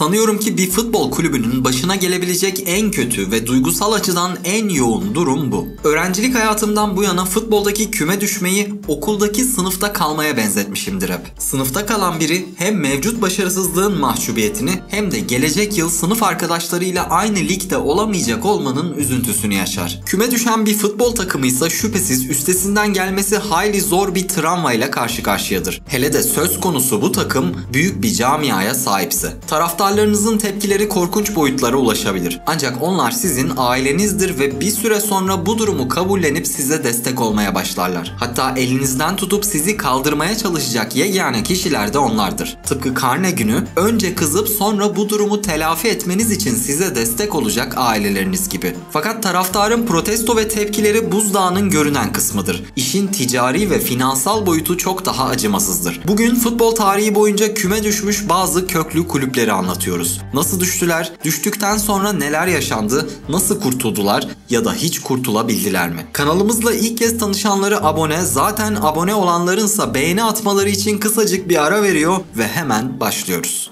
Sanıyorum ki bir futbol kulübünün başına gelebilecek en kötü ve duygusal açıdan en yoğun durum bu. Öğrencilik hayatımdan bu yana futboldaki küme düşmeyi okuldaki sınıfta kalmaya benzetmişimdir hep. Sınıfta kalan biri hem mevcut başarısızlığın mahcubiyetini hem de gelecek yıl sınıf arkadaşlarıyla aynı ligde olamayacak olmanın üzüntüsünü yaşar. Küme düşen bir futbol takımıysa şüphesiz üstesinden gelmesi hayli zor bir travmayla karşı karşıyadır. Hele de söz konusu bu takım büyük bir camiaya sahipse. Taraftarlarınızın tepkileri korkunç boyutlara ulaşabilir. Ancak onlar sizin ailenizdir ve bir süre sonra bu durumu kabullenip size destek olmaya başlarlar. Hatta elinizden tutup sizi kaldırmaya çalışacak yegane kişiler de onlardır. Tıpkı karne günü önce kızıp sonra bu durumu telafi etmeniz için size destek olacak aileleriniz gibi. Fakat taraftarın protesto ve tepkileri buzdağının görünen kısmıdır. İşin ticari ve finansal boyutu çok daha acımasızdır. Bugün futbol tarihi boyunca küme düşmüş bazı köklü kulüpleri anlatıyoruz. Nasıl düştüler, düştükten sonra neler yaşandı, nasıl kurtuldular ya da hiç kurtulabildiler mi? Kanalımızla ilk kez tanışanları abone, zaten abone olanlarınsa beğeni atmaları için kısacık bir ara veriyor ve hemen başlıyoruz.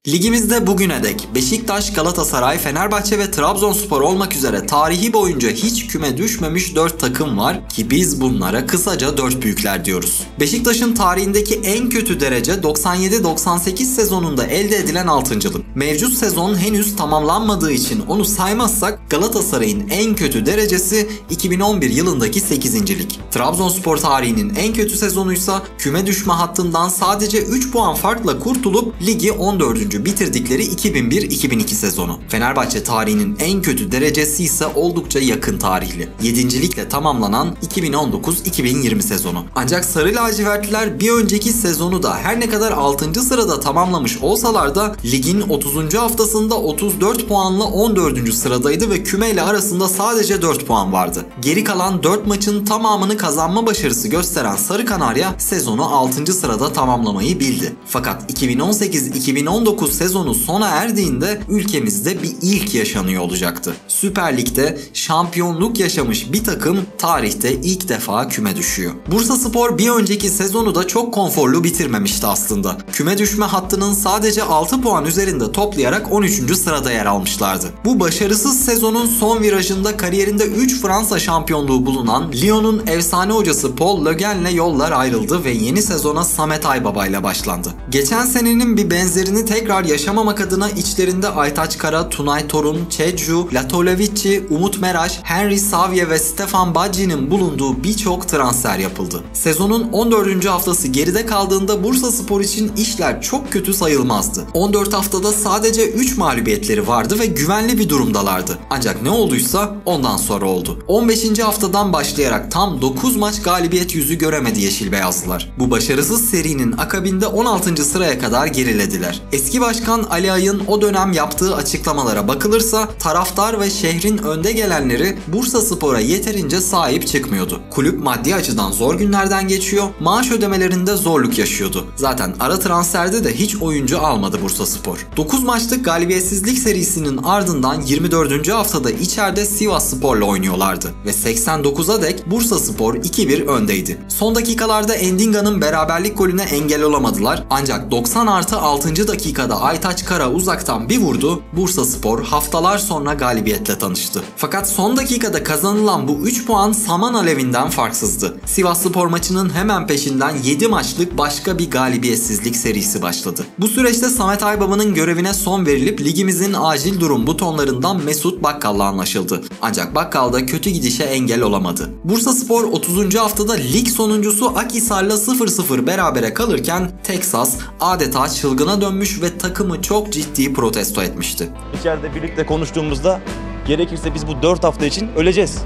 Ligimizde bugüne dek Beşiktaş, Galatasaray, Fenerbahçe ve Trabzonspor olmak üzere tarihi boyunca hiç küme düşmemiş 4 takım var ki biz bunlara kısaca 4 büyükler diyoruz. Beşiktaş'ın tarihindeki en kötü derece 97-98 sezonunda elde edilen 6.'lık. Mevcut sezon henüz tamamlanmadığı için onu saymazsak Galatasaray'ın en kötü derecesi 2011 yılındaki 8.'lik. Trabzonspor tarihinin en kötü sezonuysa küme düşme hattından sadece 3 puan farkla kurtulup ligi 14. bitirdikleri 2001-2002 sezonu. Fenerbahçe tarihinin en kötü derecesi ise oldukça yakın tarihli. 7.'likle tamamlanan 2019-2020 sezonu. Ancak Sarı Lacivertliler bir önceki sezonu da her ne kadar 6. sırada tamamlamış olsalar da ligin 30. haftasında 34 puanla 14. sıradaydı ve kümeyle arasında sadece 4 puan vardı. Geri kalan 4 maçın tamamını kazanma başarısı gösteren Sarı Kanarya sezonu 6. sırada tamamlamayı bildi. Fakat 2018-2019 sezonu sona erdiğinde ülkemizde bir ilk yaşanıyor olacaktı. Süper Lig'de şampiyonluk yaşamış bir takım tarihte ilk defa küme düşüyor. Bursaspor bir önceki sezonu da çok konforlu bitirmemişti aslında. Küme düşme hattının sadece 6 puan üzerinde toplayarak 13. sırada yer almışlardı. Bu başarısız sezonun son virajında kariyerinde 3 Fransa şampiyonluğu bulunan Lyon'un efsane hocası Paul Le Gen'le yollar ayrıldı ve yeni sezona Samet Aybaba ile başlandı. Geçen senenin bir benzerini tekrar yaşamamak adına içlerinde Aytaç Kara, Tunay Torun, Çecu, Latolevici, Umut Meraş, Henry Savye ve Stefan Baggi'nin bulunduğu birçok transfer yapıldı. Sezonun 14. haftası geride kaldığında Bursaspor için işler çok kötü sayılmazdı. 14 haftada sadece 3 mağlubiyetleri vardı ve güvenli bir durumdalardı. Ancak ne olduysa ondan sonra oldu. 15. haftadan başlayarak tam 9 maç galibiyet yüzü göremedi Yeşil Beyazlılar. Bu başarısız serinin akabinde 16. sıraya kadar gerilediler. Eski Başkan Ali Ay'ın o dönem yaptığı açıklamalara bakılırsa taraftar ve şehrin önde gelenleri Bursaspor'a yeterince sahip çıkmıyordu. Kulüp maddi açıdan zor günlerden geçiyor, maaş ödemelerinde zorluk yaşıyordu. Zaten ara transferde de hiç oyuncu almadı Bursaspor. 9 maçlık galibiyetsizlik serisinin ardından 24. haftada içeride Sivasspor'la oynuyorlardı ve 89'a dek Bursaspor 2-1 öndeydi. Son dakikalarda Endinga'nın beraberlik golüne engel olamadılar ancak 90+6. dakikada Aytaç Kara uzaktan bir vurdu, Bursaspor haftalar sonra galibiyetle tanıştı. Fakat son dakikada kazanılan bu 3 puan saman alevinden farksızdı. Sivasspor maçının hemen peşinden 7 maçlık başka bir galibiyetsizlik serisi başladı. Bu süreçte Samet Aybaba'nın görevine son verilip ligimizin acil durum butonlarından Mesut Bakkal'la anlaşıldı. Ancak Bakkal da kötü gidişe engel olamadı. Bursaspor 30. haftada lig sonuncusu Akhisar'la 0-0 berabere kalırken Texas adeta çılgına dönmüş ve takımı çok ciddi protesto etmişti. İçeride birlikte konuştuğumuzda gerekirse biz bu 4 hafta için öleceğiz.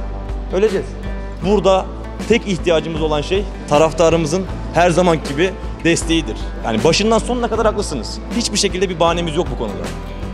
Öleceğiz. Burada tek ihtiyacımız olan şey taraftarımızın her zaman gibi desteğidir. Yani başından sonuna kadar haklısınız. Hiçbir şekilde bir bahanemiz yok bu konuda.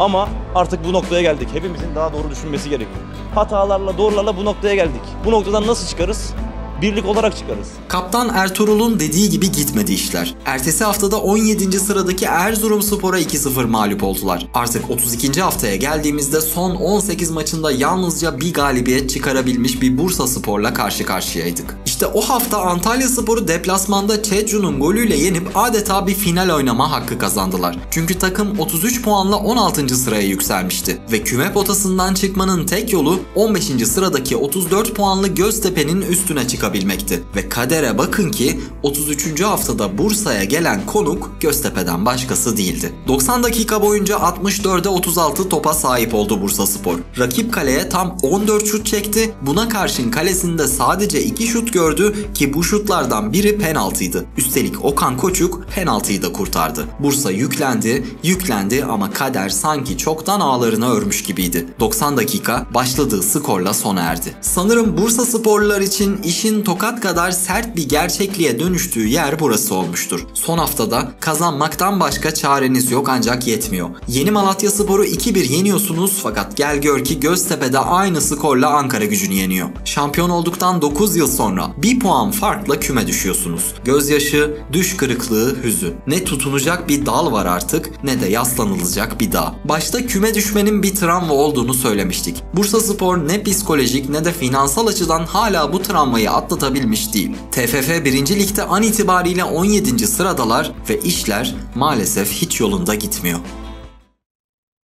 Ama artık bu noktaya geldik. Hepimizin daha doğru düşünmesi gerekiyor. Hatalarla, doğrularla bu noktaya geldik. Bu noktadan nasıl çıkarız? birlik olarak çıkarız. Kaptan Ertuğrul'un dediği gibi gitmedi işler. Ertesi haftada 17. sıradaki Erzurumspor'a 2-0 mağlup oldular. Artık 32. haftaya geldiğimizde son 18 maçında yalnızca bir galibiyet çıkarabilmiş bir Bursaspor'la karşı karşıyaydık. İşte o hafta Antalyaspor'u deplasmanda Çecu'nun golüyle yenip adeta bir final oynama hakkı kazandılar. Çünkü takım 33 puanla 16. sıraya yükselmişti ve küme potasından çıkmanın tek yolu 15. sıradaki 34 puanlı Göztepe'nin üstüne çıkabilmekti. Ve kadere bakın ki 33. haftada Bursa'ya gelen konuk Göztepe'den başkası değildi. 90 dakika boyunca 64'e 36 topa sahip oldu Bursaspor. Rakip kaleye tam 14 şut çekti. Buna karşın kalesinde sadece 2 şut gördü ki bu şutlardan biri penaltıydı. Üstelik Okan Koçuk penaltıyı da kurtardı. Bursa yüklendi ama kader sanki çoktan ağlarını örmüş gibiydi. 90 dakika başladığı skorla sona erdi. Sanırım Bursasporlular için işin tokat kadar sert bir gerçekliğe dönüştüğü yer burası olmuştur. Son haftada kazanmaktan başka çareniz yok ancak yetmiyor. Yeni Malatyaspor'u 2-1 yeniyorsunuz fakat gel gör ki Göztepe'de aynı skorla Ankaragücü'nü yeniyor. Şampiyon olduktan 9 yıl sonra 1 puan farkla küme düşüyorsunuz. Gözyaşı, düş kırıklığı, hüzün. Ne tutunacak bir dal var artık ne de yaslanılacak bir dağ. Başta küme düşmenin bir travma olduğunu söylemiştik. Bursaspor ne psikolojik ne de finansal açıdan hala bu travmayı atlatabilmiş değil. TFF 1. Lig'de an itibariyle 17. sıradalar ve işler maalesef hiç yolunda gitmiyor.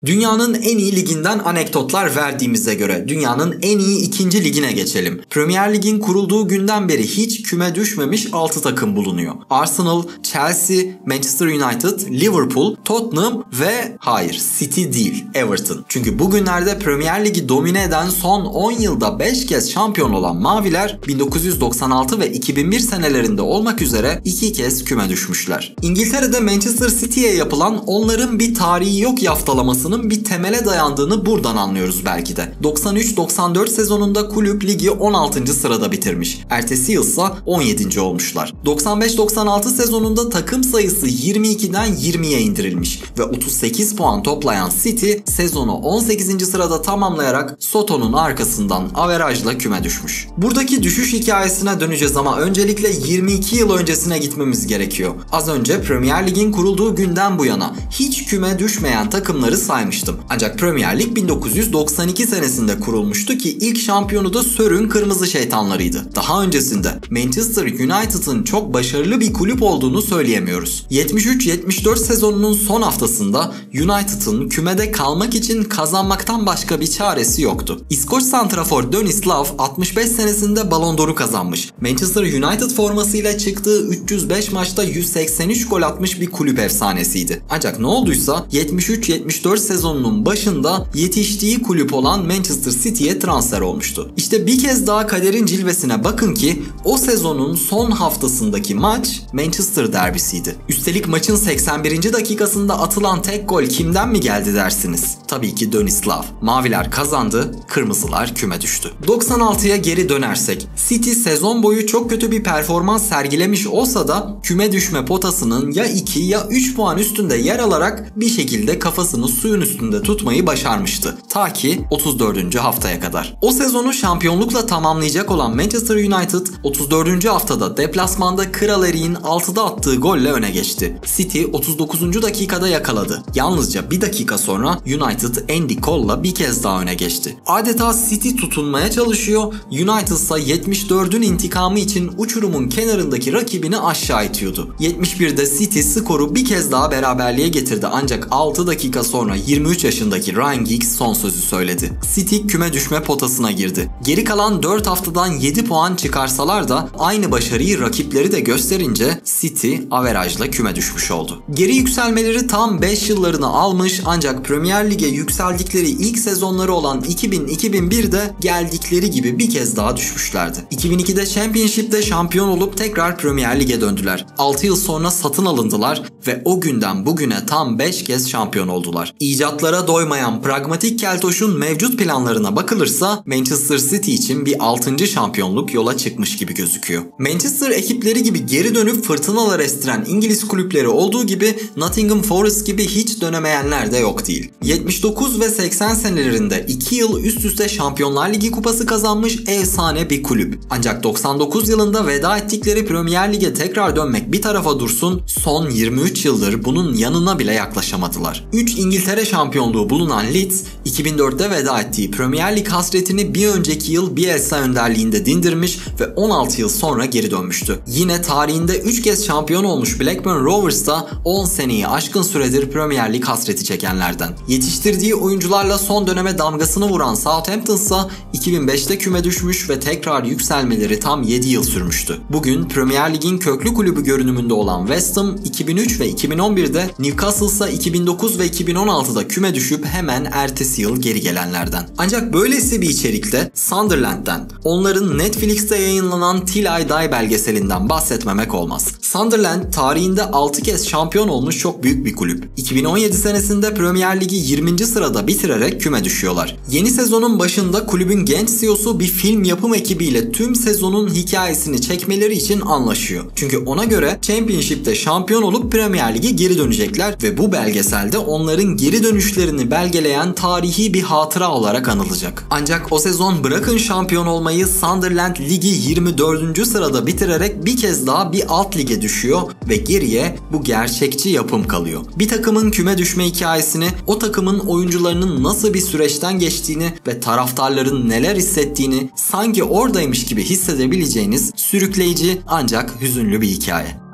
Dünyanın en iyi liginden anekdotlar verdiğimize göre dünyanın en iyi 2. ligine geçelim. Premier Lig'in kurulduğu günden beri hiç küme düşmemiş 6 takım bulunuyor. Arsenal, Chelsea, Manchester United, Liverpool, Tottenham ve hayır City değil Everton. Çünkü bugünlerde Premier Lig'i domine eden son 10 yılda 5 kez şampiyon olan Maviler 1996 ve 2001 senelerinde olmak üzere 2 kez küme düşmüşler. İngiltere'de Manchester City'ye yapılan onların bir tarihi yok yaftalamasını bir temele dayandığını buradan anlıyoruz belki de. 93-94 sezonunda kulüp ligi 16. sırada bitirmiş. Ertesi yılsa 17. olmuşlar. 95-96 sezonunda takım sayısı 22'den 20'ye indirilmiş ve 38 puan toplayan City sezonu 18. sırada tamamlayarak Soto'nun arkasından averajla küme düşmüş. Buradaki düşüş hikayesine döneceğiz ama öncelikle 22 yıl öncesine gitmemiz gerekiyor. Az önce Premier Lig'in kurulduğu günden bu yana hiç küme düşmeyen takımları saymıştım. Ancak Premier Lig 1992 senesinde kurulmuştu ki ilk şampiyonu da Sör'ün Kırmızı Şeytanlarıydı. Daha öncesinde Manchester United'ın çok başarılı bir kulüp olduğunu söyleyemiyoruz. 73-74 sezonunun son haftasında United'ın kümede kalmak için kazanmaktan başka bir çaresi yoktu. İskoç santrafor Denis Love 65 senesinde Ballon d'Or'u kazanmış. Manchester United formasıyla çıktığı 305 maçta 183 gol atmış bir kulüp efsanesiydi. Ancak ne olduysa 73-74 sezonunun başında yetiştiği kulüp olan Manchester City'ye transfer olmuştu. İşte bir kez daha kaderin cilvesine bakın ki o sezonun son haftasındaki maç Manchester derbisiydi. Üstelik maçın 81. dakikasında atılan tek gol kimden mi geldi dersiniz? Tabii ki Denis Love. Maviler kazandı, kırmızılar küme düştü. 96'ya geri dönersek, City sezon boyu çok kötü bir performans sergilemiş olsa da küme düşme potasının ya 2 ya 3 puan üstünde yer alarak bir şekilde kafasını suyun üstünde tutmayı başarmıştı. Ta ki 34. haftaya kadar. O sezonu şampiyonlukla tamamlayacak olan Manchester United 34. haftada deplasmanda Kral Erik'in 6'da attığı golle öne geçti. City 39. dakikada yakaladı. Yalnızca bir dakika sonra United Andy Cole'la bir kez daha öne geçti. Adeta City tutunmaya çalışıyor, United ise 74'ün intikamı için uçurumun kenarındaki rakibini aşağı itiyordu. 71'de City skoru bir kez daha beraberliğe getirdi ancak 6 dakika sonra 23 yaşındaki Ryan Giggs son sözü söyledi. City küme düşme potasına girdi. Geri kalan 4 haftadan 7 puan çıkarsalar da aynı başarıyı rakipleri de gösterince City averajla küme düşmüş oldu. Geri yükselmeleri tam 5 yıllarını almış ancak Premier Lig'e yükseldikleri ilk sezonları olan 2000-2001'de geldikleri gibi bir kez daha düşmüşlerdi. 2002'de Championship'te şampiyon olup tekrar Premier Lig'e döndüler. 6 yıl sonra satın alındılar ve o günden bugüne tam 5 kez şampiyon oldular. icatlara doymayan pragmatik keltoşun mevcut planlarına bakılırsa Manchester City için bir 6. şampiyonluk yola çıkmış gibi gözüküyor. Manchester ekipleri gibi geri dönüp fırtınalar estiren İngiliz kulüpleri olduğu gibi Nottingham Forest gibi hiç dönemeyenler de yok değil. 79 ve 80 senelerinde 2 yıl üst üste Şampiyonlar Ligi kupası kazanmış efsane bir kulüp. Ancak 99 yılında veda ettikleri Premier Lig'e tekrar dönmek bir tarafa dursun, son 23 yıldır bunun yanına bile yaklaşamadılar. 3 İngiltere şampiyonluğu bulunan Leeds, 2004'te veda ettiği Premier Lig hasretini bir önceki yıl Bielsa önderliğinde dindirmiş ve 16 yıl sonra geri dönmüştü. Yine tarihinde 3 kez şampiyon olmuş Blackburn Rovers da 10 seneyi aşkın süredir Premier Lig hasreti çekenlerden. Yetiştirdiği oyuncularla son döneme damgasını vuran Southampton ise 2005'te küme düşmüş ve tekrar yükselmeleri tam 7 yıl sürmüştü. Bugün Premier Lig'in köklü kulübü görünümünde olan West Ham 2003 ve 2011'de, Newcastle ise 2009 ve 2016'da küme düşüp hemen ertesi yıl geri gelenlerden. Ancak böylesi bir içerikte Sunderland'den, onların Netflix'te yayınlanan Till I Die belgeselinden bahsetmemek olmaz. Sunderland tarihinde 6 kez şampiyon olmuş çok büyük bir kulüp. 2017 senesinde Premier Ligi 20. sırada bitirerek küme düşüyorlar. Yeni sezonun başında kulübün genç CEO'su bir film yapım ekibiyle tüm sezonun hikayesini çekmeleri için anlaşıyor. Çünkü ona göre Championship'te şampiyon olup Premier Lig'e geri dönecekler ve bu belgeselde onların geri dönüşlerini belgeleyen tarihi bir hatıra olarak anılacak. Ancak o sezon bırakın şampiyon olmayı, Sunderland ligi 24. sırada bitirerek bir kez daha bir alt lige düşüyor ve geriye bu gerçekçi yapım kalıyor. Bir takımın küme düşme hikayesini, o takımın oyuncularının nasıl bir süreçten geçtiğini ve taraftarların neler hissettiğini sanki oradaymış gibi hissedebileceğiniz sürükleyici ancak hüzünlü bir hikaye.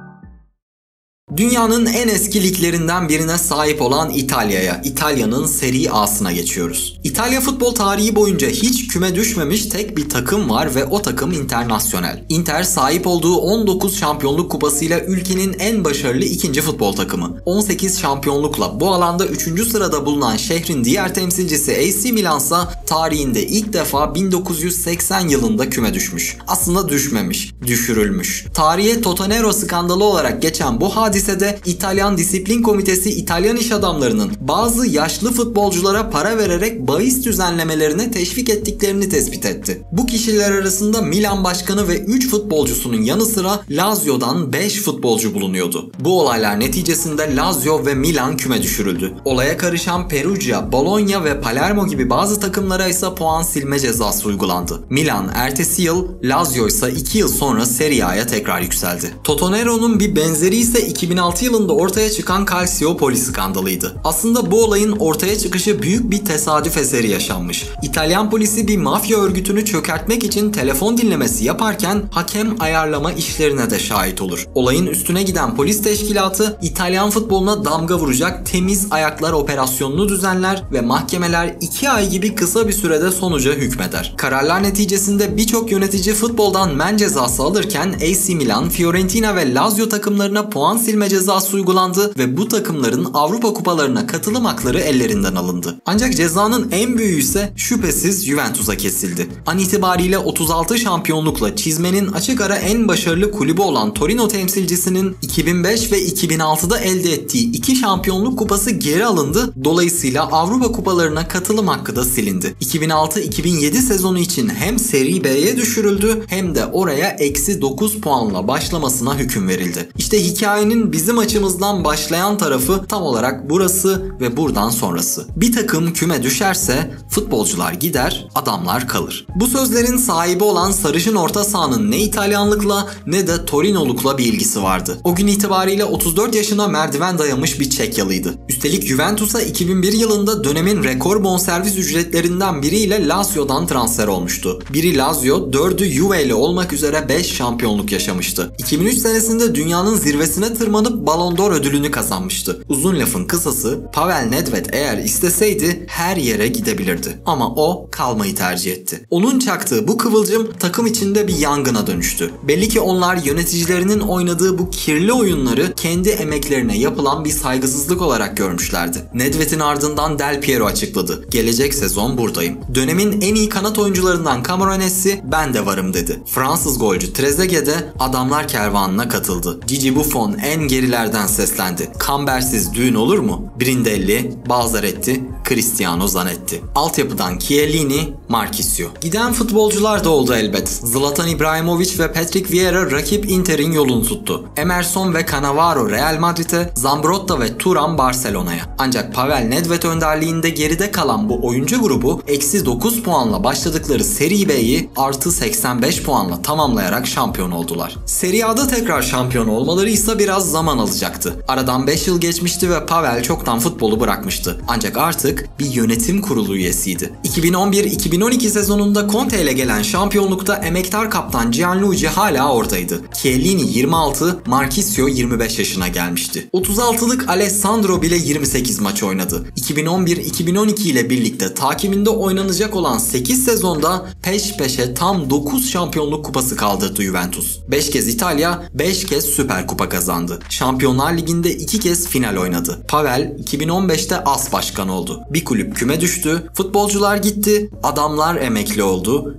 Dünyanın en eski liglerinden birine sahip olan İtalya'ya, İtalya'nın Serie A'sına geçiyoruz. İtalya futbol tarihi boyunca hiç küme düşmemiş tek bir takım var ve o takım Internazionale. Inter sahip olduğu 19 şampiyonluk kupasıyla ülkenin en başarılı ikinci futbol takımı. 18 şampiyonlukla bu alanda 3. sırada bulunan şehrin diğer temsilcisi AC Milan'sa tarihinde ilk defa 1980 yılında küme düşmüş. Aslında düşmemiş, düşürülmüş. Tarihe Totonero skandalı olarak geçen bu hadise de İtalyan Disiplin Komitesi İtalyan iş adamlarının bazı yaşlı futbolculara para vererek bahis düzenlemelerine teşvik ettiklerini tespit etti. Bu kişiler arasında Milan başkanı ve 3 futbolcusunun yanı sıra Lazio'dan 5 futbolcu bulunuyordu. Bu olaylar neticesinde Lazio ve Milan küme düşürüldü. Olaya karışan Perugia, Bologna ve Palermo gibi bazı takımlara ise puan silme cezası uygulandı. Milan ertesi yıl, Lazio ise 2 yıl sonra Serie A'ya tekrar yükseldi. Totonero'nun bir benzeri ise 2006 yılında ortaya çıkan Calciopoli skandalıydı. Aslında bu olayın ortaya çıkışı büyük bir tesadüf eseri yaşanmış. İtalyan polisi bir mafya örgütünü çökertmek için telefon dinlemesi yaparken hakem ayarlama işlerine de şahit olur. Olayın üstüne giden polis teşkilatı İtalyan futboluna damga vuracak temiz ayaklar operasyonunu düzenler ve mahkemeler 2 ay gibi kısa bir sürede sonuca hükmeder. Kararlar neticesinde birçok yönetici futboldan men cezası alırken AC Milan, Fiorentina ve Lazio takımlarına puan silme cezası uygulandı ve bu takımların Avrupa kupalarına katılım hakları ellerinden alındı. Ancak cezanın en büyüğü ise şüphesiz Juventus'a kesildi. An itibariyle 36 şampiyonlukla çizmenin açık ara en başarılı kulübü olan Torino temsilcisinin 2005 ve 2006'da elde ettiği 2 şampiyonluk kupası geri alındı. Dolayısıyla Avrupa kupalarına katılım hakkı da silindi. 2006-2007 sezonu için hem Serie B'ye düşürüldü hem de oraya eksi 9 puanla başlamasına hüküm verildi. İşte hikayenin bizim açımızdan başlayan tarafı tam olarak burası ve buradan sonrası. Bir takım küme düşerse futbolcular gider, adamlar kalır. Bu sözlerin sahibi olan sarışın orta sahanın ne İtalyanlıkla ne de Torinolukla bir ilgisi vardı. O gün itibariyle 34 yaşına merdiven dayamış bir Çekyalıydı. Üstelik Juventus'a 2001 yılında dönemin rekor bonservis ücretlerinden biriyle Lazio'dan transfer olmuştu. Biri Lazio, 4'ü Juve ile olmak üzere 5 şampiyonluk yaşamıştı. 2003 senesinde dünyanın zirvesine tırmanıp Ballon d'Or ödülünü kazanmıştı. Uzun lafın kısası, Pavel Nedved eğer isteseydi her yere gidebilirdi. Ama o kalmayı tercih etti. Onun çaktığı bu kıvılcım takım içinde bir yangına dönüştü. Belli ki onlar yöneticilerinin oynadığı bu kirli oyunları kendi emeklerine yapılan bir saygısızlık olarak görmüşlerdi. Nedved'in ardından Del Piero açıkladı. Gelecek sezon buradayım. Dönemin en iyi kanat oyuncularından Camoranesi ben de varım dedi. Fransız golcü Trezeguet de adamlar kervanına katıldı. Gigi Buffon, gerilerden seslendi. Kambersiz düğün olur mu? Brindelli, Balzaretti, Cristiano Zanetti. Altyapıdan Chiellini, Marchisio. Giden futbolcular da oldu elbet. Zlatan İbrahimović ve Patrick Vieira rakip Inter'in yolunu tuttu. Emerson ve Cannavaro Real Madrid'e, Zambrotta ve Thuram Barcelona'ya. Ancak Pavel Nedved önderliğinde geride kalan bu oyuncu grubu eksi 9 puanla başladıkları Serie B'yi artı 85 puanla tamamlayarak şampiyon oldular. Serie A'da tekrar şampiyon olmaları ise biraz zaman alacaktı. Aradan 5 yıl geçmişti ve Pavel çoktan futbolu bırakmıştı. Ancak artık bir yönetim kurulu üyesiydi. 2011-2012 sezonunda Conte ile gelen şampiyonlukta emektar kaptan Gianluigi hala oradaydı. Chiellini 26, Marchisio 25 yaşına gelmişti. 36'lık Alessandro bile 28 maç oynadı. 2011-2012 ile birlikte takibinde oynanacak olan 8 sezonda peş peşe tam 9 şampiyonluk kupası kaldırdı Juventus. 5 kez İtalya, 5 kez Süper Kupa kazandı. Şampiyonlar Ligi'nde 2 kez final oynadı. Pavel 2015'te AS başkanı oldu. Bir kulüp küme düştü, futbolcular gitti, adamlar emekli oldu.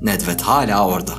Nedved hala orada.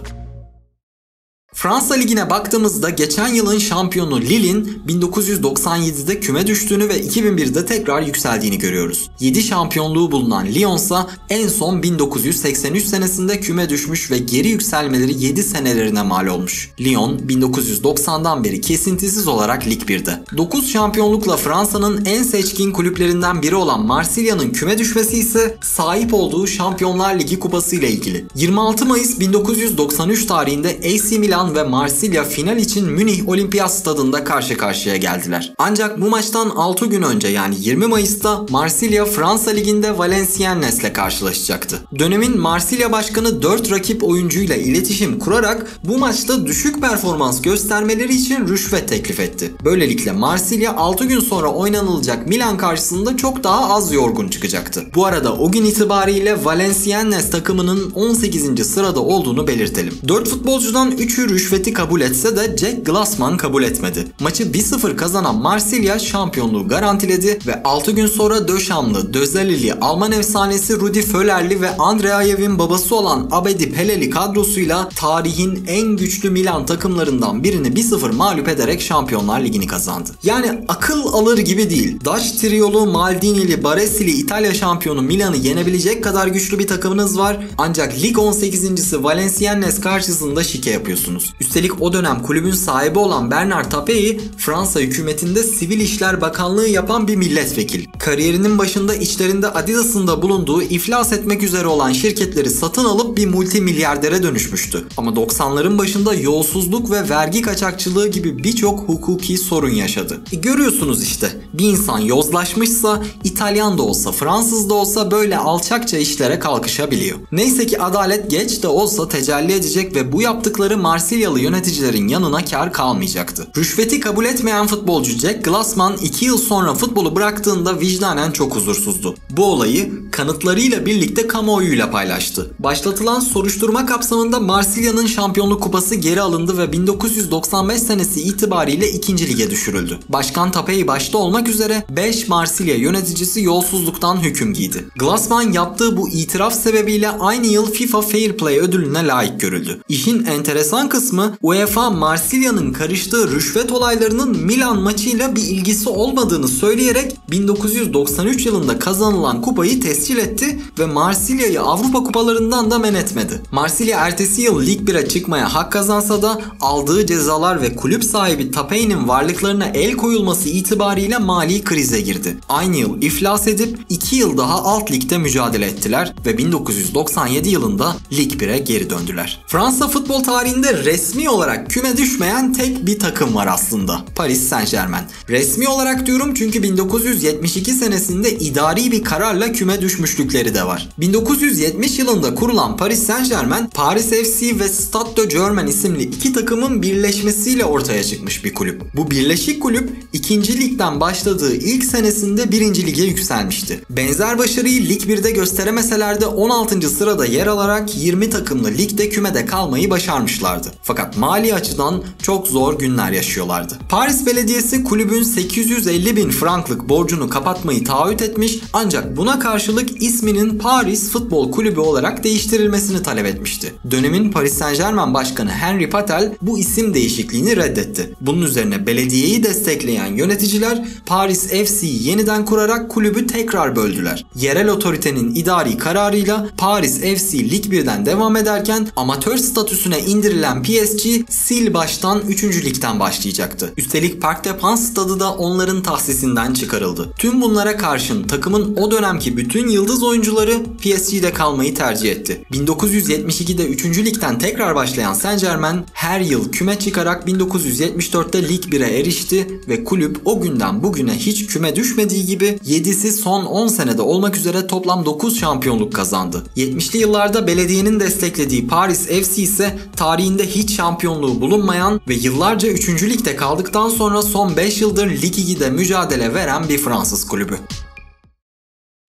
Fransa Ligi'ne baktığımızda geçen yılın şampiyonu Lille'in 1997'de küme düştüğünü ve 2001'de tekrar yükseldiğini görüyoruz. 7 şampiyonluğu bulunan Lyon ise en son 1983 senesinde küme düşmüş ve geri yükselmeleri 7 senelerine mal olmuş. Lyon 1990'dan beri kesintisiz olarak Lig 1'de. 9 şampiyonlukla Fransa'nın en seçkin kulüplerinden biri olan Marsilya'nın küme düşmesi ise sahip olduğu Şampiyonlar Ligi kupası ile ilgili. 26 Mayıs 1993 tarihinde AC Milan ve Marsilya final için Münih Olimpiyat Stadında karşı karşıya geldiler. Ancak bu maçtan 6 gün önce yani 20 Mayıs'ta Marsilya Fransa Ligi'nde Valenciennes'le karşılaşacaktı. Dönemin Marsilya Başkanı 4 rakip oyuncuyla iletişim kurarak bu maçta düşük performans göstermeleri için rüşvet teklif etti. Böylelikle Marsilya 6 gün sonra oynanılacak Milan karşısında çok daha az yorgun çıkacaktı. Bu arada o gün itibariyle Valenciennes takımının 18. sırada olduğunu belirtelim. 4 futbolcudan 3'ü rüşveti kabul etse de Jack Glassman kabul etmedi. Maçı 1-0 kazanan Marsilya şampiyonluğu garantiledi ve 6 gün sonra Döşamlı, Dözelili, Alman efsanesi Rudi Völler'li ve Andreayev'in babası olan Abedi Peleli kadrosuyla tarihin en güçlü Milan takımlarından birini 1-0 mağlup ederek Şampiyonlar Ligi'ni kazandı. Yani akıl alır gibi değil. Dutch Triolu, Maldini'li, Baresili İtalya şampiyonu Milan'ı yenebilecek kadar güçlü bir takımınız var. Ancak Lig 18.'si Valenciennes karşısında şike yapıyorsunuz. Üstelik o dönem kulübün sahibi olan Bernard Tapie, Fransa hükümetinde Sivil İşler Bakanlığı yapan bir milletvekili. Kariyerinin başında içlerinde Adidas'ın da bulunduğu iflas etmek üzere olan şirketleri satın alıp bir multimilyardere dönüşmüştü. Ama 90'ların başında yolsuzluk ve vergi kaçakçılığı gibi birçok hukuki sorun yaşadı. Görüyorsunuz işte, bir insan yozlaşmışsa İtalyan da olsa Fransız da olsa böyle alçakça işlere kalkışabiliyor. Neyse ki adalet geç de olsa tecelli edecek ve bu yaptıkları Marsilyalı yöneticilerin yanına kar kalmayacaktı. Rüşveti kabul etmeyen futbolcu Jack Glassman 2 yıl sonra futbolu bıraktığında vicdanen çok huzursuzdu. Bu olayı kanıtlarıyla birlikte kamuoyuyla paylaştı. Başlatılan soruşturma kapsamında Marsilya'nın şampiyonluk kupası geri alındı ve 1995 senesi itibariyle 2. lige düşürüldü. Başkan Tapie başta olmak üzere 5 Marsilya yöneticisi yolsuzluktan hüküm giydi. Glassman yaptığı bu itiraf sebebiyle aynı yıl FIFA Fair Play ödülüne layık görüldü. İşin enteresan kısmı UEFA Marsilya'nın karıştığı rüşvet olaylarının Milan maçıyla bir ilgisi olmadığını söyleyerek 1993 yılında kazanılan kupayı tescil etti ve Marsilya'yı Avrupa kupalarından da men etmedi. Marsilya ertesi yıl Lig 1'e çıkmaya hak kazansa da aldığı cezalar ve kulüp sahibi Tapie'nin varlıklarına el koyulması itibariyle mali krize girdi. Aynı yıl iflas edip 2 yıl daha alt ligde mücadele ettiler ve 1997 yılında Lig 1'e geri döndüler. Fransa futbol tarihinde resmi olarak küme düşmeyen tek bir takım var aslında. Paris Saint-Germain. Resmi olarak diyorum çünkü 1972 senesinde idari bir kararla küme düşmüşlükleri de var. 1970 yılında kurulan Paris Saint-Germain, Paris FC ve Stade de Germain isimli iki takımın birleşmesiyle ortaya çıkmış bir kulüp. Bu birleşik kulüp 2. ligden başladığı ilk senesinde 1. lige yükselmişti. Benzer başarıyı Lig 1'de gösteremeseler de 16. sırada yer alarak 20 takımlı ligde kümede kalmayı başarmışlardı. Fakat mali açıdan çok zor günler yaşıyorlardı. Paris Belediyesi kulübün 850.000 franklık borcunu kapatmayı taahhüt etmiş, ancak buna karşılık isminin Paris Futbol Kulübü olarak değiştirilmesini talep etmişti. Dönemin Paris Saint-Germain başkanı Henri Patel bu isim değişikliğini reddetti. Bunun üzerine belediyeyi destekleyen yöneticiler Paris FC'yi yeniden kurarak kulübü tekrar böldüler. Yerel otoritenin idari kararıyla Paris FC Lig 1'den devam ederken amatör statüsüne indirilen PSG sil baştan 3. ligden başlayacaktı. Üstelik Parc des Princes stadı da onların tahsisinden çıkarıldı. Tüm bunlara karşın takımın o dönemki bütün yıldız oyuncuları PSG'de kalmayı tercih etti. 1972'de 3. ligden tekrar başlayan Saint-Germain her yıl küme çıkarak 1974'te Lig 1'e erişti ve kulüp o günden bugüne hiç küme düşmediği gibi 7'si son 10 senede olmak üzere toplam 9 şampiyonluk kazandı. 70'li yıllarda belediyenin desteklediği Paris FC ise tarihinde hiç şampiyonluğu bulunmayan ve yıllarca 3. ligde kaldıktan sonra son 5 yıldır Lig 2'de mücadele veren bir Fransız kulübü.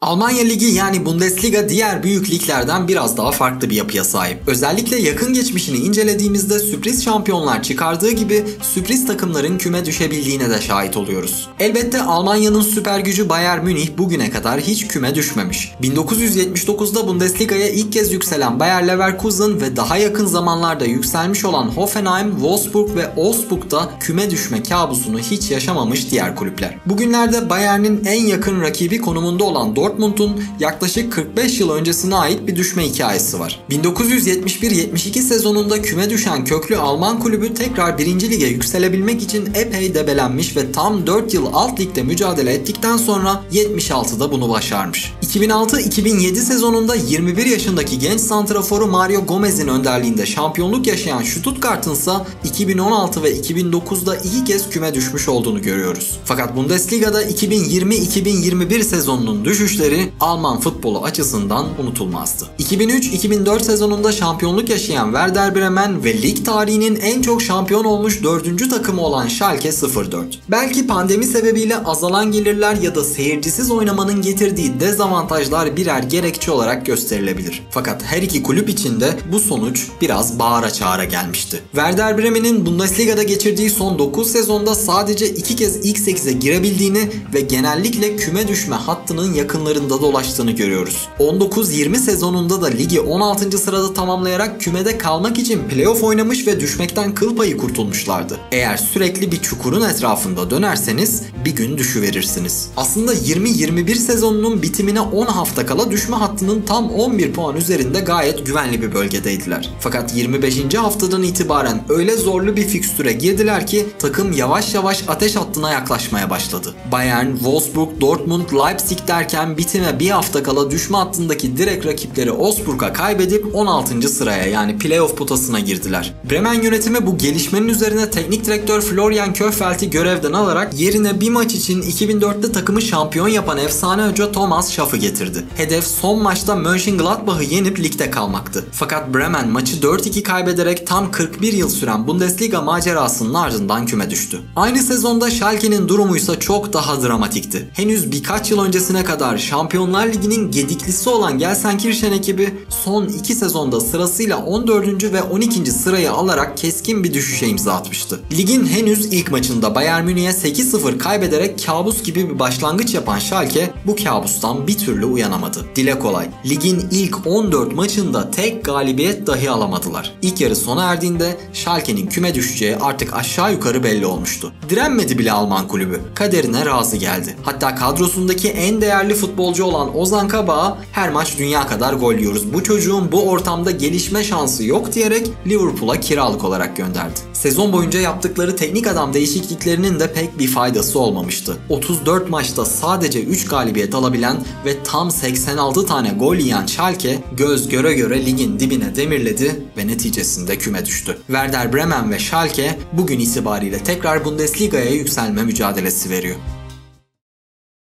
Almanya Ligi yani Bundesliga diğer büyük liglerden biraz daha farklı bir yapıya sahip. Özellikle yakın geçmişini incelediğimizde sürpriz şampiyonlar çıkardığı gibi sürpriz takımların küme düşebildiğine de şahit oluyoruz. Elbette Almanya'nın süper gücü Bayern Münih bugüne kadar hiç küme düşmemiş. 1979'da Bundesliga'ya ilk kez yükselen Bayer Leverkusen ve daha yakın zamanlarda yükselmiş olan Hoffenheim, Wolfsburg ve Augsburg'da küme düşme kabusunu hiç yaşamamış diğer kulüpler. Bugünlerde Bayern'in en yakın rakibi konumunda olan Dortmund'un yaklaşık 45 yıl öncesine ait bir düşme hikayesi var. 1971-72 sezonunda küme düşen köklü Alman kulübü tekrar 1. lige yükselebilmek için epey debelenmiş ve tam 4 yıl alt ligde mücadele ettikten sonra 76'da bunu başarmış. 2006-2007 sezonunda 21 yaşındaki genç santraforu Mario Gomez'in önderliğinde şampiyonluk yaşayan Stuttgart'ın ise 2016 ve 2009'da 2 kez küme düşmüş olduğunu görüyoruz. Fakat Bundesliga'da 2020-2021 sezonunun düşüşleri Alman futbolu açısından unutulmazdı. 2003-2004 sezonunda şampiyonluk yaşayan Werder Bremen ve lig tarihinin en çok şampiyon olmuş 4. takımı olan Schalke 04. Belki pandemi sebebiyle azalan gelirler ya da seyircisiz oynamanın getirdiği dezavantajlar birer gerekçe olarak gösterilebilir. Fakat her iki kulüp için de bu sonuç biraz bağıra çağıra gelmişti. Werder Bremen'in Bundesliga'da geçirdiği son 9 sezonda sadece 2 kez ilk 8'e girebildiğini ve genellikle küme düşme hattının yakınlarında dolaştığını görüyoruz. 19-20 sezonunda da ligi 16. sırada tamamlayarak kümede kalmak için playoff oynamış ve düşmekten kıl payı kurtulmuşlardı. Eğer sürekli bir çukurun etrafında dönerseniz bir gün düşüverirsiniz. Aslında 20-21 sezonunun bitimine 10 hafta kala düşme hattının tam 11 puan üzerinde gayet güvenli bir bölgedeydiler. Fakat 25. haftadan itibaren öyle zorlu bir fikstüre girdiler ki takım yavaş yavaş ateş hattına yaklaşmaya başladı. Bayern, Wolfsburg, Dortmund, Leipzig derken bitime bir hafta kala düşme hattındaki direkt rakipleri Augsburg'a kaybedip 16. sıraya yani playoff potasına girdiler. Bremen yönetimi bu gelişmenin üzerine teknik direktör Florian Kohfeldt'i görevden alarak yerine bir maç için 2004'te takımı şampiyon yapan efsane hoca Thomas Schaff'ı getirdi. Hedef son maçta Mönchengladbach'ı yenip ligde kalmaktı. Fakat Bremen maçı 4-2 kaybederek tam 41 yıl süren Bundesliga macerasının ardından küme düştü. Aynı sezonda Schalke'nin durumuysa çok daha dramatikti. Henüz birkaç yıl öncesine kadar Şampiyonlar Ligi'nin gediklisi olan Gelsenkirchen ekibi son 2 sezonda sırasıyla 14. ve 12. sırayı alarak keskin bir düşüşe imza atmıştı. Ligin henüz ilk maçında Bayern Münih'e 8-0 kaybederek kabus gibi bir başlangıç yapan Schalke bu kabustan bir türlü uyanamadı. Dile kolay, ligin ilk 14 maçında tek galibiyet dahi alamadılar. İlk yarı sona erdiğinde Schalke'nin küme düşeceği artık aşağı yukarı belli olmuştu. Direnmedi bile Alman kulübü. Kaderine razı geldi. Hatta kadrosundaki en değerli futbolcu olan Ozan Kabak'a her maç dünya kadar gol yiyoruz, bu çocuğun bu ortamda gelişme şansı yok diyerek Liverpool'a kiralık olarak gönderdi. Sezon boyunca yaptıkları teknik adam değişikliklerinin de pek bir faydası olmamıştı. 34 maçta sadece 3 galibiyet alabilen ve tam 86 tane gol yiyen Schalke göz göre göre ligin dibine demirledi ve neticesinde küme düştü. Werder Bremen ve Schalke bugün itibariyle tekrar Bundesliga'ya yükselme mücadelesi veriyor.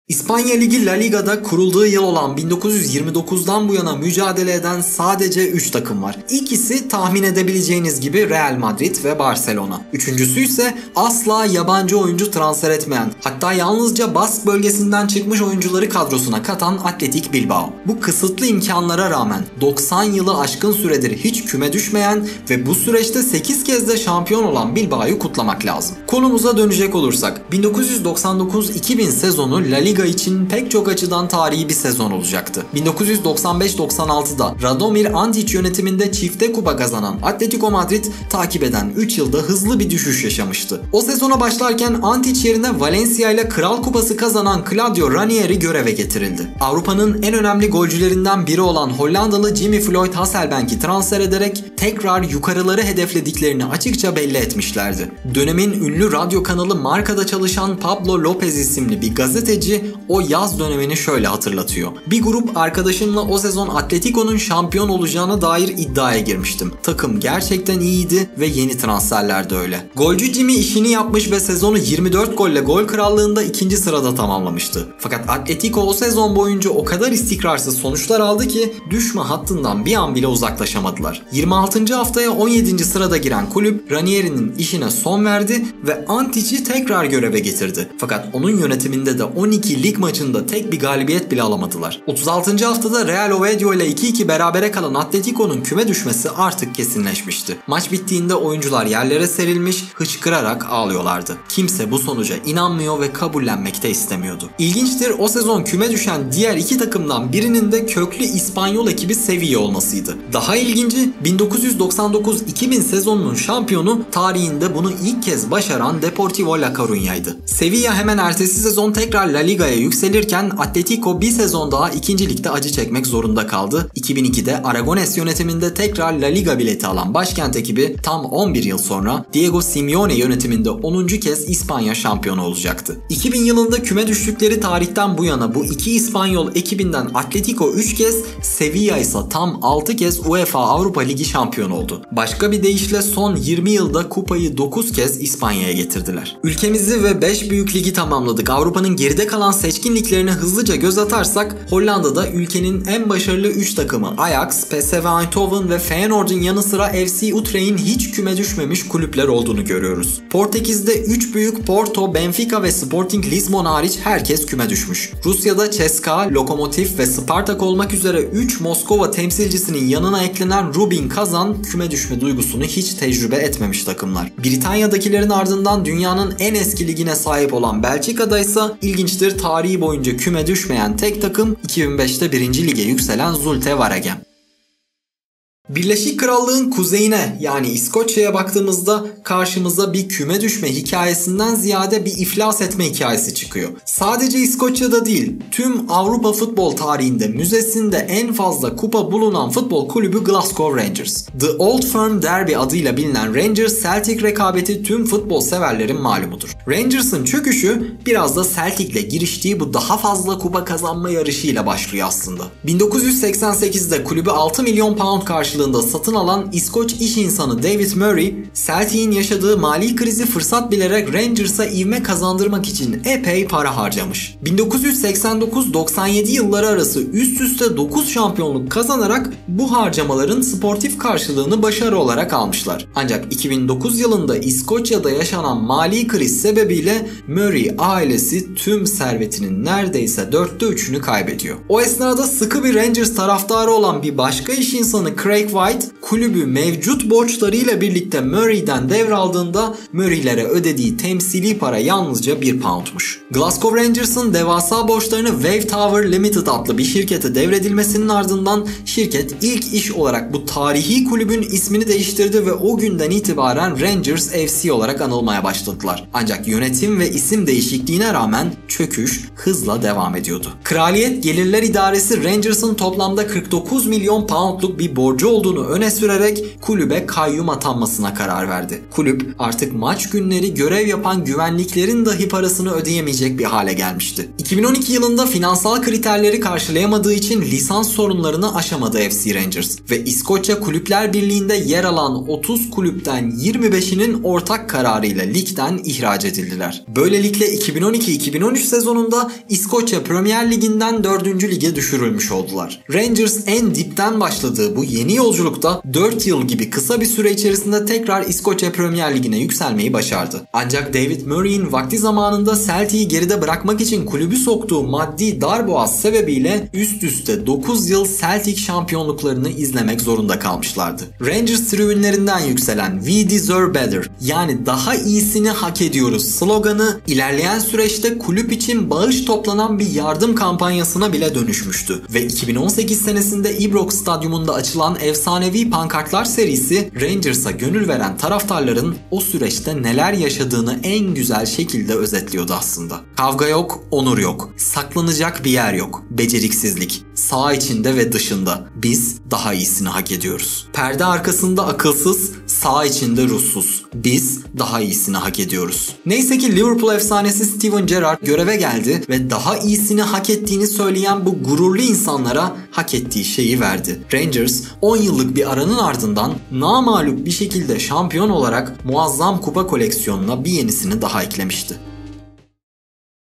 İspanya Ligi La Liga'da kurulduğu yıl olan 1929'dan bu yana mücadele eden sadece 3 takım var. İkisi tahmin edebileceğiniz gibi Real Madrid ve Barcelona. Üçüncüsü ise asla yabancı oyuncu transfer etmeyen, hatta yalnızca Bask bölgesinden çıkmış oyuncuları kadrosuna katan Athletic Bilbao. Bu kısıtlı imkanlara rağmen 90 yılı aşkın süredir hiç küme düşmeyen ve bu süreçte 8 kez de şampiyon olan Bilbao'yu kutlamak lazım. Konumuza dönecek olursak 1999-2000 sezonu La Liga için pek çok açıdan tarihi bir sezon olacaktı. 1995-96'da Radomir Antić yönetiminde çifte kupa kazanan Atletico Madrid takip eden 3 yılda hızlı bir düşüş yaşamıştı. O sezona başlarken Antić yerine Valencia ile Kral Kupası kazanan Claudio Ranieri göreve getirildi. Avrupa'nın en önemli golcülerinden biri olan Hollandalı Jimmy Floyd Hasselbank'i transfer ederek tekrar yukarıları hedeflediklerini açıkça belli etmişlerdi. Dönemin ünlü radyo kanalı Marca'da çalışan Pablo Lopez isimli bir gazeteci o yaz dönemini şöyle hatırlatıyor. Bir grup arkadaşımla o sezon Atletico'nun şampiyon olacağına dair iddiaya girmiştim. Takım gerçekten iyiydi ve yeni transferler de öyle. Golcü Jimmy işini yapmış ve sezonu 24 golle gol krallığında 2. sırada tamamlamıştı. Fakat Atletico o sezon boyunca o kadar istikrarsız sonuçlar aldı ki düşme hattından bir an bile uzaklaşamadılar. 26. haftaya 17. sırada giren kulüp Ranieri'nin işine son verdi ve Antić'i tekrar göreve getirdi. Fakat onun yönetiminde de 12 lig maçında tek bir galibiyet bile alamadılar. 36. haftada Real Oviedo ile 2-2 berabere kalan Atletico'nun küme düşmesi artık kesinleşmişti. Maç bittiğinde oyuncular yerlere serilmiş, hıçkırarak ağlıyorlardı. Kimse bu sonuca inanmıyor ve kabullenmek de istemiyordu. İlginçtir, o sezon küme düşen diğer iki takımdan birinin de köklü İspanyol ekibi Sevilla olmasıydı. Daha ilginci 1999-2000 sezonunun şampiyonu tarihinde bunu ilk kez başaran Deportivo La Coruña'ydı. Sevilla hemen ertesi sezon tekrar La Liga'ya yükselirken Atletico bir sezon daha 2. ligde acı çekmek zorunda kaldı. 2002'de Aragones yönetiminde tekrar La Liga bileti alan başkent ekibi tam 11 yıl sonra Diego Simeone yönetiminde 10. kez İspanya şampiyonu olacaktı. 2000 yılında küme düştükleri tarihten bu yana bu iki İspanyol ekibinden Atletico 3 kez, Sevilla ise tam 6 kez UEFA Avrupa Ligi şampiyonu oldu. Başka bir deyişle son 20 yılda kupayı 9 kez İspanya'ya getirdiler. Ülkemizi ve 5 büyük ligi tamamladık. Avrupa'nın geride kalan seçkin liglerine hızlıca göz atarsak Hollanda'da ülkenin en başarılı 3 takımı Ajax, PSV Eindhoven ve Feyenoord'un yanı sıra FC Utrecht'in hiç küme düşmemiş kulüpler olduğunu görüyoruz. Portekiz'de 3 büyük Porto, Benfica ve Sporting Lisbon hariç herkes küme düşmüş. Rusya'da CSKA, Lokomotiv ve Spartak olmak üzere 3 Moskova temsilcisinin yanına eklenen Rubin Kazan küme düşme duygusunu hiç tecrübe etmemiş takımlar. Britanya'dakilerin ardından dünyanın en eski ligine sahip olan Belçika'da ise ilginçtir, tarihi boyunca küme düşmeyen tek takım 2005'te 1. lige yükselen Zulte Waregem. Birleşik Krallığın kuzeyine yani İskoçya'ya baktığımızda karşımıza bir küme düşme hikayesinden ziyade bir iflas etme hikayesi çıkıyor. Sadece İskoçya'da değil, tüm Avrupa futbol tarihinde müzesinde en fazla kupa bulunan futbol kulübü Glasgow Rangers. The Old Firm Derby adıyla bilinen Rangers-Celtic rekabeti tüm futbol severlerin malumudur. Rangers'ın çöküşü biraz da Celtic'le giriştiği bu daha fazla kupa kazanma yarışıyla başlıyor aslında. 1988'de kulübü 6 milyon pound karşılığında satın alan İskoç iş insanı David Murray, Celtic'in yaşadığı mali krizi fırsat bilerek Rangers'a ivme kazandırmak için epey para harcamış. 1989-97 yılları arası üst üste 9 şampiyonluk kazanarak bu harcamaların sportif karşılığını başarı olarak almışlar. Ancak 2009 yılında İskoçya'da yaşanan mali kriz sebebiyle Murray ailesi tüm servetinin neredeyse 3'ünü kaybediyor. O esnada sıkı bir Rangers taraftarı olan bir başka iş insanı Craig White, kulübü mevcut borçlarıyla birlikte Murray'den devraldığında Murray'lere ödediği temsili para yalnızca 1 poundmuş. Glasgow Rangers'ın devasa borçlarını Wave Tower Limited adlı bir şirkete devredilmesinin ardından şirket ilk iş olarak bu tarihi kulübün ismini değiştirdi ve o günden itibaren Rangers FC olarak anılmaya başladılar. Ancak yönetim ve isim değişikliğine rağmen çöküş hızla devam ediyordu. Kraliyet Gelirler İdaresi Rangers'ın toplamda 49 milyon poundluk bir borcu olduğunu öne sürerek kulübe kayyum atanmasına karar verdi. Kulüp artık maç günleri görev yapan güvenliklerin dahi parasını ödeyemeyecek bir hale gelmişti. 2012 yılında finansal kriterleri karşılayamadığı için lisans sorunlarını aşamadı FC Rangers ve İskoçya Kulüpler Birliği'nde yer alan 30 kulüpten 25'inin ortak kararıyla ligden ihraç edildiler. Böylelikle 2012-2013 sezonunda İskoçya Premier Ligi'nden 4. lige düşürülmüş oldular. Rangers en dipten başladığı bu yeni yolculukta 4 yıl gibi kısa bir süre içerisinde tekrar İskoçya Premier Ligi'ne yükselmeyi başardı. Ancak David Murray'in vakti zamanında Celtic'i geride bırakmak için kulübü soktuğu maddi darboğaz sebebiyle üst üste 9 yıl Celtic şampiyonluklarını izlemek zorunda kalmışlardı. Rangers tribünlerinden yükselen "We deserve better" yani daha iyisini hak ediyoruz sloganı ilerleyen süreçte kulüp için bağış toplanan bir yardım kampanyasına bile dönüşmüştü ve 2018 senesinde Ibrox Stadyumunda açılan efsanevi pankartlar serisi Rangers'a gönül veren taraftarların o süreçte neler yaşadığını en güzel şekilde özetliyordu aslında. Kavga yok, onur yok, saklanacak bir yer yok, beceriksizlik, saha içinde ve dışında biz daha iyisini hak ediyoruz. Perde arkasında akılsız, saha içinde ruhsuz, biz daha iyisini hak ediyoruz. Neyse ki Liverpool efsanesi Steven Gerrard göreve geldi ve daha iyisini hak ettiğini söyleyen bu gururlu insanlara hak ettiği şeyi verdi. Rangers 10 yıllık bir aranın ardından namağlup bir şekilde şampiyon olarak muazzam kupa koleksiyonuna bir yenisini daha eklemişti.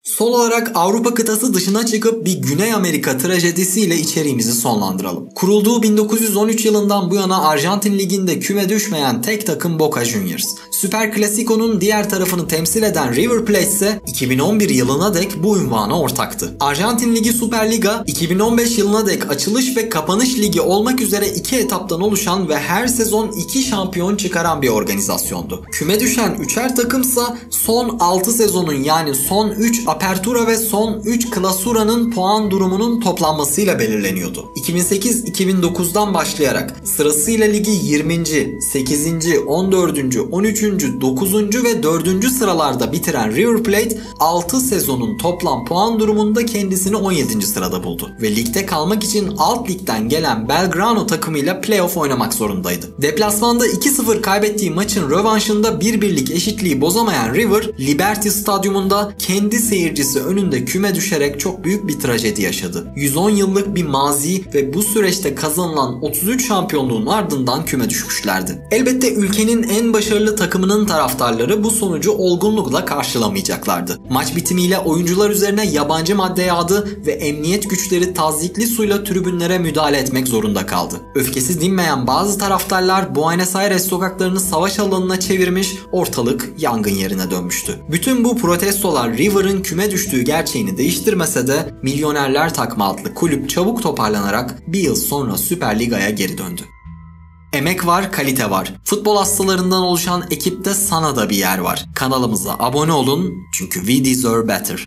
Son olarak Avrupa kıtası dışına çıkıp bir Güney Amerika trajedisiyle içeriğimizi sonlandıralım. Kurulduğu 1913 yılından bu yana Arjantin Ligi'nde küme düşmeyen tek takım Boca Juniors. Süper Clasico'nun diğer tarafını temsil eden River Plate ise 2011 yılına dek bu unvana ortaktı. Arjantin Ligi Süper Liga 2015 yılına dek açılış ve kapanış ligi olmak üzere 2 etaptan oluşan ve her sezon 2 şampiyon çıkaran bir organizasyondu. Küme düşen 3'er takımsa son 6 sezonun yani son 3 Apertura ve son 3 Clausura'nın puan durumunun toplanmasıyla belirleniyordu. 2008-2009'dan başlayarak sırasıyla ligi 20. 8. 14. 13. 9. ve 4. sıralarda bitiren River Plate 6 sezonun toplam puan durumunda kendisini 17. sırada buldu ve ligde kalmak için alt ligden gelen Belgrano takımıyla playoff oynamak zorundaydı. Deplasmanda 2-0 kaybettiği maçın rövanşında 1-1'lik eşitliği bozamayan River, Liberty Stadyumunda kendi seyircisi önünde küme düşerek çok büyük bir trajedi yaşadı. 110 yıllık bir mazi ve bu süreçte kazanılan 33 şampiyonluğun ardından küme düşmüşlerdi. Elbette ülkenin en başarılı takımının taraftarları bu sonucu olgunlukla karşılamayacaklardı. Maç bitimiyle oyuncular üzerine yabancı madde yağdı ve emniyet güçleri tazyikli suyla tribünlere müdahale etmek zorunda kaldı. Öfkesi dinmeyen bazı taraftarlar Buenos Aires sokaklarını savaş alanına çevirmiş, ortalık yangın yerine dönmüştü. Bütün bu protestolar River'ın küme düştüğü gerçeğini değiştirmese de Milyonerler Takma adlı kulüp çabuk toparlanarak bir yıl sonra Süper Liga'ya geri döndü. Emek var, kalite var. Futbol hastalarından oluşan ekipte sana da bir yer var. Kanalımıza abone olun çünkü we deserve better.